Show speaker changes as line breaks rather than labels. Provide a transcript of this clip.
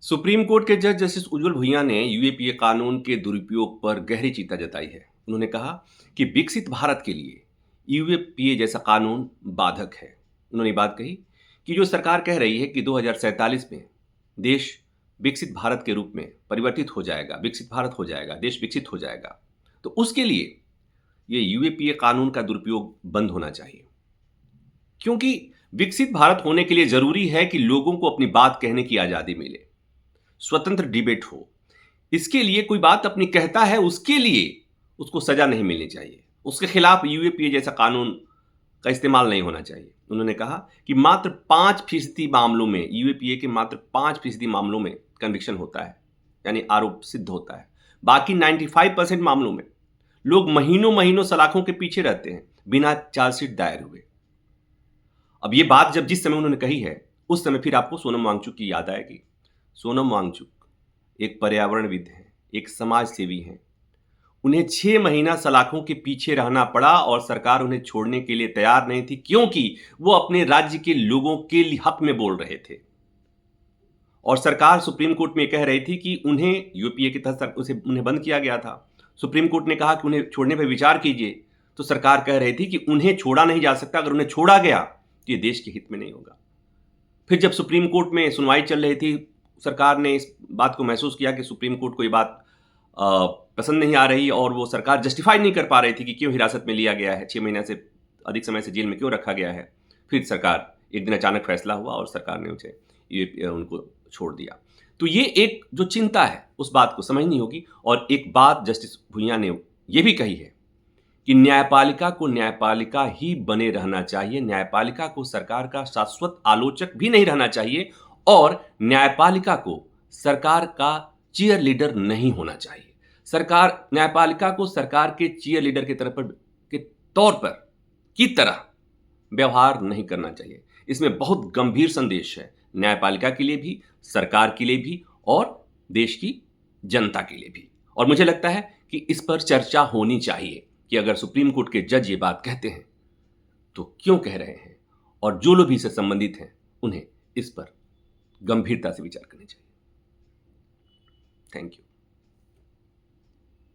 Supreme court के जज justice उज्जवल भुइयां ने यूएपीए कानून के दुरुपयोग पर गहरी चिंता जताई है। उन्होंने कहा कि विकसित भारत के लिए यूएपीए जैसा कानून बाधक है। उन्होंने बात कही कि जो सरकार कह रही है कि 2047 में देश विकसित भारत के रूप में परिवर्तित हो जाएगा, विकसित भारत हो जाएगा, देश विकसित हो जाएगा, तो उसके लिए ये यूएपीए कानून का दुरुपयोग बंद होना चाहिए। क्योंकि विकसित भारत होने के लिए जरूरी है कि लोगों को अपनी बात कहने की आजादी मिले, स्वतंत्र डिबेट हो। इसके लिए कोई बात अपनी कहता है, उसके लिए उसको सजा नहीं मिलनी चाहिए, उसके खिलाफ यूएपीए जैसा कानून का इस्तेमाल नहीं होना चाहिए। उन्होंने कहा कि मात्र 5% मामलों में, यूएपीए के मात्र 5% मामलों में कन्विक्शन होता है, यानी आरोप सिद्ध होता है। बाकी 95% मामलों में लोग महीनों महीनों सलाखों के पीछे रहते हैं बिना चार्जशीट दायर हुए। अब ये बात जब जिस समय उन्होंने कही है, उस समय फिर आपको सोनम वांगचुक की याद आएगी। सोनम वांगचुक एक पर्यावरणविद हैं, एक समाज सेवी हैं। उन्हें 6 महीना सलाखों के पीछे रहना पड़ा और सरकार उन्हें छोड़ने के लिए तैयार नहीं थी, क्योंकि वो अपने राज्य के लोगों के हक में बोल रहे थे। और सरकार सुप्रीम कोर्ट में कह रही थी कि उन्हें यूपीए के तहत उसे उन्हें बंद किया गया था। सुप्रीम कोर्ट ने कहा कि उन्हें छोड़ने पर विचार कीजिए, तो सरकार कह रही थी कि उन्हें छोड़ा नहीं जा सकता, अगर उन्हें छोड़ा गया तो ये देश के हित में नहीं होगा। फिर जब सुप्रीम कोर्ट में सुनवाई चल रही थी, सरकार ने इस बात को महसूस किया कि सुप्रीम कोर्ट को ये बात पसंद नहीं आ रही और वो सरकार जस्टिफाई नहीं कर पा रही थी कि क्यों हिरासत में लिया गया है, 6 महीने से अधिक समय से जेल में क्यों रखा गया है। फिर सरकार एक दिन अचानक फैसला हुआ और सरकार ने उनको छोड़ दिया। तो ये एक जो चिंता है, उस बात को समझनी होगी। और एक बात जस्टिस भुइयां ने ये भी कही है कि न्यायपालिका को न्यायपालिका ही बने रहना चाहिए, न्यायपालिका को सरकार का शाश्वत आलोचक भी नहीं रहना चाहिए, और न्यायपालिका को सरकार का चीयर लीडर नहीं होना चाहिए। सरकार न्यायपालिका को सरकार के चीयर लीडर के तौर पर की तरह व्यवहार नहीं करना चाहिए। इसमें बहुत गंभीर संदेश है, न्यायपालिका के लिए भी, सरकार के लिए भी और देश की जनता के लिए भी। और मुझे लगता है कि इस पर चर्चा होनी चाहिए कि अगर सुप्रीम कोर्ट के जज ये बात कहते हैं तो क्यों कह रहे हैं, और जो लोग भी इससे संबंधित हैं उन्हें इस पर गंभीरता से विचार करना चाहिए। Thank you.